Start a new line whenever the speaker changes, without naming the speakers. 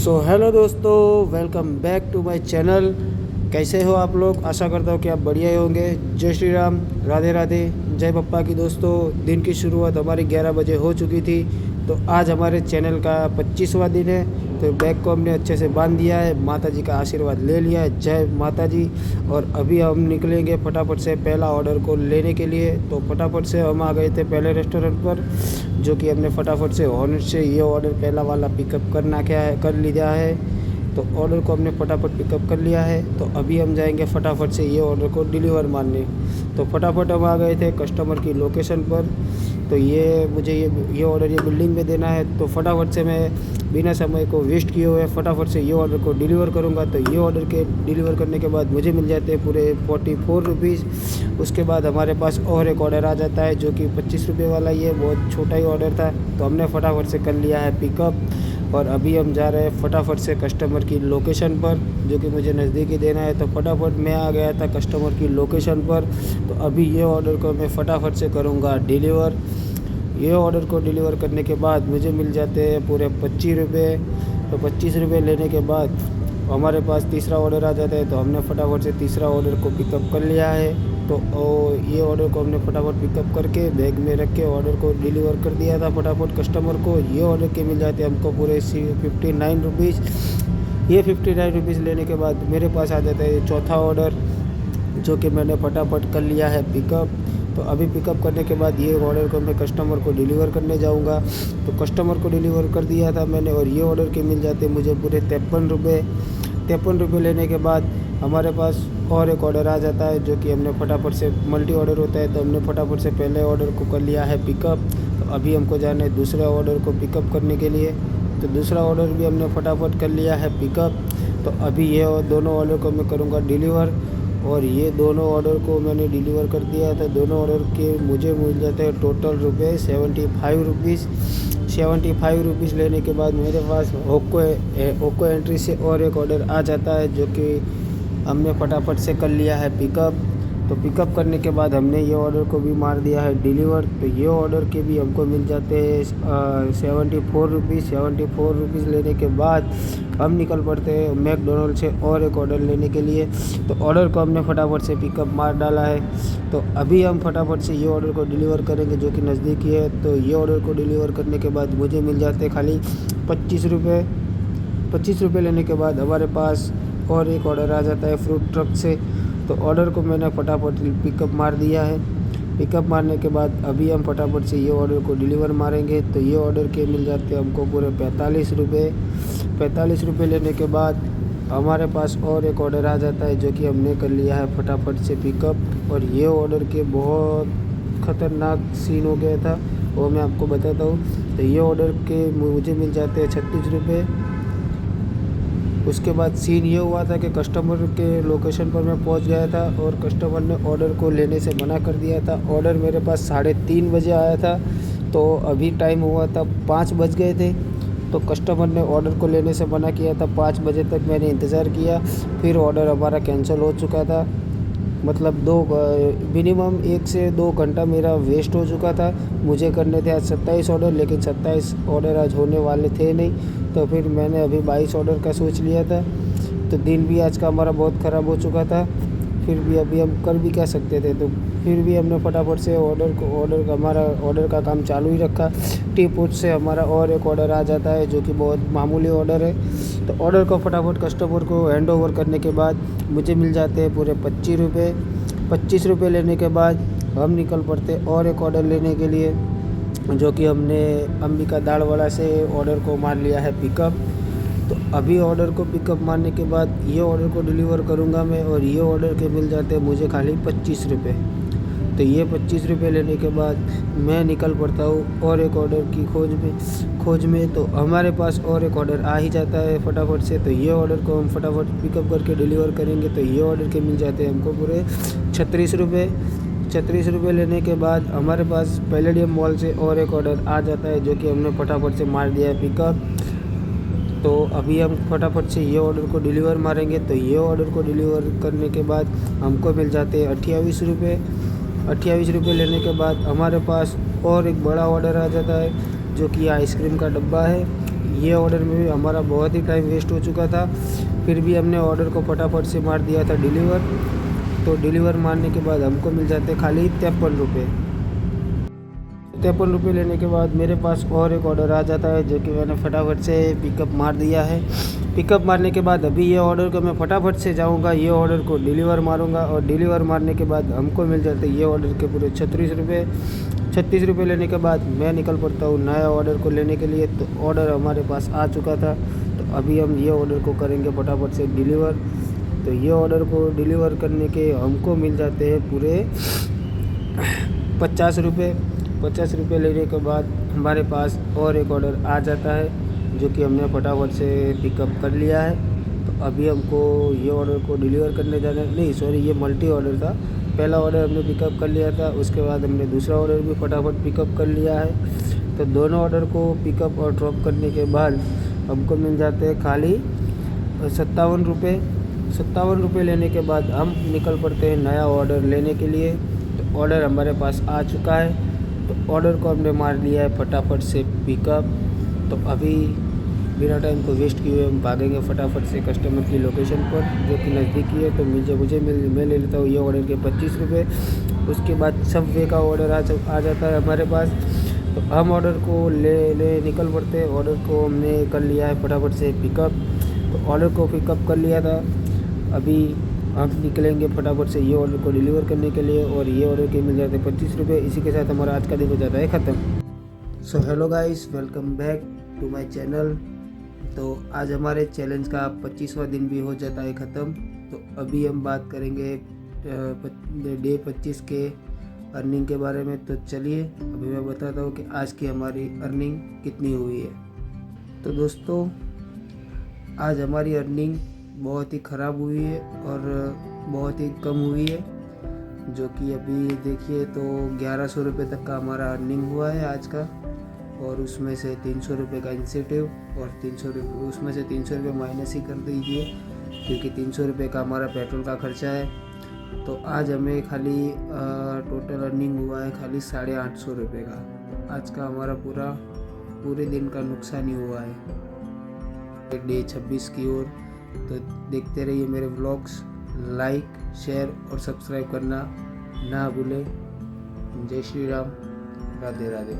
सो hello दोस्तों, welcome back to my channel. कैसे हो आप लोग? आशा करता हूँ कि आप बढ़िया ही होंगे। जय श्री राम, राधे राधे, जय बप्पा की। दोस्तों, दिन की शुरुआत हमारी 11 बजे हो चुकी थी। तो आज हमारे चैनल का 25वां दिन है। तो बैग को हमने अच्छे से बांध दिया है, माता जी का आशीर्वाद ले लिया है। जय माता जी। और अभी हम निकलेंगे फटाफट से पहला ऑर्डर को लेने के लिए। तो फटाफट से हम आ गए थे पहले रेस्टोरेंट पर, जो कि हमने फटाफट से ऑनर से ये ऑर्डर पहला वाला पिकअप कर लिया है। तो ऑर्डर को हमने फटाफट पिकअप कर लिया है। तो अभी हम जाएंगे फटाफट से ये ऑर्डर को डिलीवर मारने। तो फटाफट हम आ गए थे कस्टमर की लोकेशन पर। तो मुझे ये ऑर्डर ये बिल्डिंग में देना है। तो फटाफट से मैं बिना समय को वेस्ट किए हुए फटाफट से ये ऑर्डर को डिलीवर करूँगा। तो ये ऑर्डर के डिलीवर करने के बाद मुझे मिल जाते हैं पूरे 44 रुपीज़। उसके बाद हमारे पास और एक ऑर्डर आ जाता है जो कि 25 रुपये वाला। ये बहुत छोटा ही ऑर्डर था, तो हमने फटाफट से कर लिया है पिकअप। और अभी हम जा रहे हैं फटाफट से कस्टमर की लोकेशन पर, जो कि मुझे नज़दीकी देना है। तो फटाफट मैं आ गया था कस्टमर की लोकेशन पर। तो अभी ये ऑर्डर को मैं फटाफट से करूँगा डिलीवर। ये ऑर्डर को डिलीवर करने के बाद मुझे मिल जाते हैं पूरे 25 रुपये। तो 25 रुपये लेने के बाद हमारे पास तीसरा ऑर्डर आ जाता है। तो हमने फटाफट से तीसरा ऑर्डर को पिकअप कर लिया है। तो ये ऑर्डर को हमने फटाफट पिकअप करके बैग में रख के ऑर्डर को डिलीवर कर दिया था फटाफट कस्टमर को। ये ऑर्डर के मिल जाते हैं हमको पूरे 59 रुपीज़। ये 59 रुपीज़ लेने के बाद मेरे पास आ जाता है चौथा ऑर्डर, जो कि मैंने फटाफट कर लिया है पिकअप। तो अभी पिकअप करने के बाद ये ऑर्डर को मैं कस्टमर को डिलीवर करने जाऊंगा। तो कस्टमर को डिलीवर कर दिया था मैंने, और ये ऑर्डर के मिल जाते मुझे पूरे 53 रुपये। 53 रुपये लेने के बाद हमारे पास और एक ऑर्डर आ जाता है, जो कि हमने फटाफट से मल्टी ऑर्डर होता है। तो हमने फटाफट से पहले ऑर्डर को कर लिया है पिकअप। तो अभी हमको जाना है दूसरे ऑर्डर को पिकअप करने के लिए। तो दूसरा ऑर्डर भी हमने फटाफट कर लिया है पिकअप। तो अभी ये दोनों ऑर्डर को मैं करूँगा डिलीवर। और ये दोनों ऑर्डर को मैंने डिलीवर कर दिया था। दोनों ऑर्डर के मुझे मिल जाते हैं टोटल रुपये 75 रुपीज़। 75 रुपीज़ लेने के बाद मेरे पास ओको एंट्री से और एक ऑर्डर आ जाता है, जो कि हमने फटाफट से कर लिया है पिकअप। तो पिकअप करने के बाद हमने ये ऑर्डर को भी मार दिया है डिलीवर। तो ये ऑर्डर के भी हमको मिल जाते हैं 74 रुपीज़। 74 रुपीज़ लेने के बाद हम निकल पड़ते हैं मैकडोनल्ड से और एक ऑर्डर लेने के लिए। तो ऑर्डर को हमने फटाफट से पिकअप मार डाला है। तो अभी हम फटाफट से ये ऑर्डर को डिलीवर करेंगे, जो कि नज़दीकी है। तो ये ऑर्डर को डिलीवर करने के बाद मुझे मिल जाते हैं खाली 25 रुपये। 25 रुपये लेने के बाद हमारे पास और एक ऑर्डर आ जाता है फ्रूट ट्रक से। तो ऑर्डर को मैंने फटाफट पिकअप मार दिया है। पिकअप मारने के बाद अभी हम फटाफट से ये ऑर्डर को डिलीवर मारेंगे। तो ये ऑर्डर के मिल जाते हैं हमको पूरे 45 रुपये। 45 रुपये लेने के बाद हमारे पास और एक ऑर्डर आ जाता है, जो कि हमने कर लिया है फटाफट से पिकअप। और ये ऑर्डर के बहुत ख़तरनाक सीन हो गया था, वो मैं आपको बताता हूँ। तो ये ऑर्डर के मुझे मिल जाते हैं 36 रुपये। उसके बाद सीन ये हुआ था कि कस्टमर के लोकेशन पर मैं पहुंच गया था, और कस्टमर ने ऑर्डर को लेने से मना कर दिया था। ऑर्डर मेरे पास 3:30 बजे आया था। तो अभी टाइम हुआ था 5 बज गए थे। तो कस्टमर ने ऑर्डर को लेने से मना किया था। 5 बजे तक मैंने इंतज़ार किया, फिर ऑर्डर हमारा कैंसिल हो चुका था। मतलब मिनिमम 1 से 2 घंटा मेरा वेस्ट हो चुका था। मुझे करने थे आज 27 ऑर्डर, लेकिन 27 ऑर्डर आज होने वाले थे नहीं। तो फिर मैंने अभी 22 ऑर्डर का सोच लिया था। तो दिन भी आज का हमारा बहुत ख़राब हो चुका था। फिर भी अभी हम कर भी क्या सकते थे। तो फिर भी हमने फटाफट से हमारा ऑर्डर का काम चालू ही रखा। टी पुट से हमारा और एक ऑर्डर आ जाता है, जो कि बहुत मामूली ऑर्डर है। तो ऑर्डर को फटाफट कस्टमर को हैंड ओवर करने के बाद मुझे मिल जाते हैं पूरे 25 रुपये। 25 रुपये लेने के बाद हम निकल पड़ते और एक ऑर्डर लेने के लिए, जो कि हमने अंबिका दालवाड़ा से ऑर्डर को मार लिया है पिकअप। तो अभी ऑर्डर को पिकअप मारने के बाद ये ऑर्डर को डिलीवर करूँगा मैं, और ये ऑर्डर के मिल जाते हैं मुझे खाली 25 रुपये। तो ये 25 रुपये लेने के बाद मैं निकल पड़ता हूँ और एक ऑर्डर की खोज में। तो हमारे पास और एक ऑर्डर आ ही जाता है फटाफट से। तो ये ऑर्डर को हम फटाफट पिकअप करके डिलीवर करेंगे। तो ये ऑर्डर के मिल जाते हैं हमको पूरे 36 रुपये। 36 रुपये लेने के बाद हमारे पास पैलेडियम मॉल से और एक ऑर्डर आ जाता है, जो कि हमने फटाफट से मार दिया है पिकअप। तो अभी हम फटाफट से ये ऑर्डर को डिलीवर मारेंगे। तो ये ऑर्डर को डिलीवर करने के बाद हमको मिल जाते हैं 28 रुपये। 28 रुपये लेने के बाद हमारे पास और एक बड़ा ऑर्डर आ जाता है, जो कि आइसक्रीम का डब्बा है। ये ऑर्डर में भी हमारा बहुत ही टाइम वेस्ट हो चुका था, फिर भी हमने ऑर्डर को फटाफट से मार दिया था डिलीवर। तो डिलीवर मारने के बाद हमको मिल जाते खाली 53 रुपये। 53 रुपये लेने के बाद मेरे पास और एक ऑर्डर आ जाता है, जो कि मैंने फटाफट से पिकअप मार दिया है। पिकअप मारने के बाद अभी ये ऑर्डर को मैं फटाफट से जाऊंगा, ये ऑर्डर को डिलीवर मारूंगा, और डिलीवर मारने के बाद हमको मिल जाते ये ऑर्डर के पूरे 36 रुपये। 36 रुपये लेने के बाद मैं निकल पड़ता हूँ नया ऑर्डर को लेने के लिए। तो ऑर्डर हमारे पास आ चुका था, तो अभी हम ये ऑर्डर को करेंगे फटाफट से डिलीवर। तो ये ऑर्डर को डिलीवर करने के हमको मिल जाते हैं पूरे 50 रुपये। 50 रुपये लेने के बाद हमारे पास और एक ऑर्डर आ जाता है, जो कि हमने फटाफट से पिकअप कर लिया है। तो अभी हमको ये ऑर्डर को डिलीवर करने जाना नहीं, सॉरी, ये मल्टी ऑर्डर था। पहला ऑर्डर हमने पिकअप कर लिया था, उसके बाद हमने दूसरा ऑर्डर भी फटाफट पिकअप कर लिया है। तो दोनों ऑर्डर को पिकअप और ड्रॉप करने के बाद हमको मिल जाते हैं खाली 57 रुपये। 57 रुपये लेने के बाद हम निकल पड़ते हैं नया ऑर्डर लेने के लिए। तो ऑर्डर हमारे पास आ चुका है, तो ऑर्डर को हमने मार लिया है फटाफट से पिकअप। तो अभी बिना टाइम को वेस्ट किए हम भागेंगे फटाफट से कस्टमर की लोकेशन पर, जो कि नज़दीकी है। तो मैं ले लेता हूँ ये ऑर्डर के 25 रुपये। उसके बाद सबवे का ऑर्डर आ जाता है हमारे पास। तो हम ऑर्डर को ले निकल पड़ते हैं। ऑर्डर को हमने कर लिया है फटाफट से पिकअप। तो ऑर्डर को पिकअप कर लिया था, अभी हम निकलेंगे फटाफट से ये ऑर्डर को डिलीवर करने के लिए, और ये ऑर्डर के मिल जाते हैं 25 रुपये। इसी के साथ हमारा आज का दिन हो जाता है ख़त्म। So hello guys, welcome back to my channel. तो आज हमारे चैलेंज का 25वां दिन भी हो जाता है ख़त्म। तो अभी हम बात करेंगे डे 25 के अर्निंग के बारे में। तो चलिए अभी मैं बताता हूँ कि आज की हमारी अर्निंग कितनी हुई है। तो दोस्तों, आज हमारी अर्निंग बहुत ही ख़राब हुई है और बहुत ही कम हुई है, जो कि अभी देखिए तो 1100 रुपये तक का हमारा अर्निंग हुआ है आज का। और उसमें से 300 रुपये का इंसेंटिव, और 300 रुपये उसमें से 300 रुपये माइनस ही कर दीजिए, क्योंकि 300 रुपये का हमारा पेट्रोल का खर्चा है। तो आज हमें खाली टोटल अर्निंग हुआ है खाली 850 रुपये का। तो आज का हमारा पूरे दिन का नुकसान ही हुआ है डे 26 की ओर। तो देखते रहिए मेरे व्लॉग्स, लाइक, शेयर और सब्सक्राइब करना ना भूलें। जय श्री राम, राधे राधे।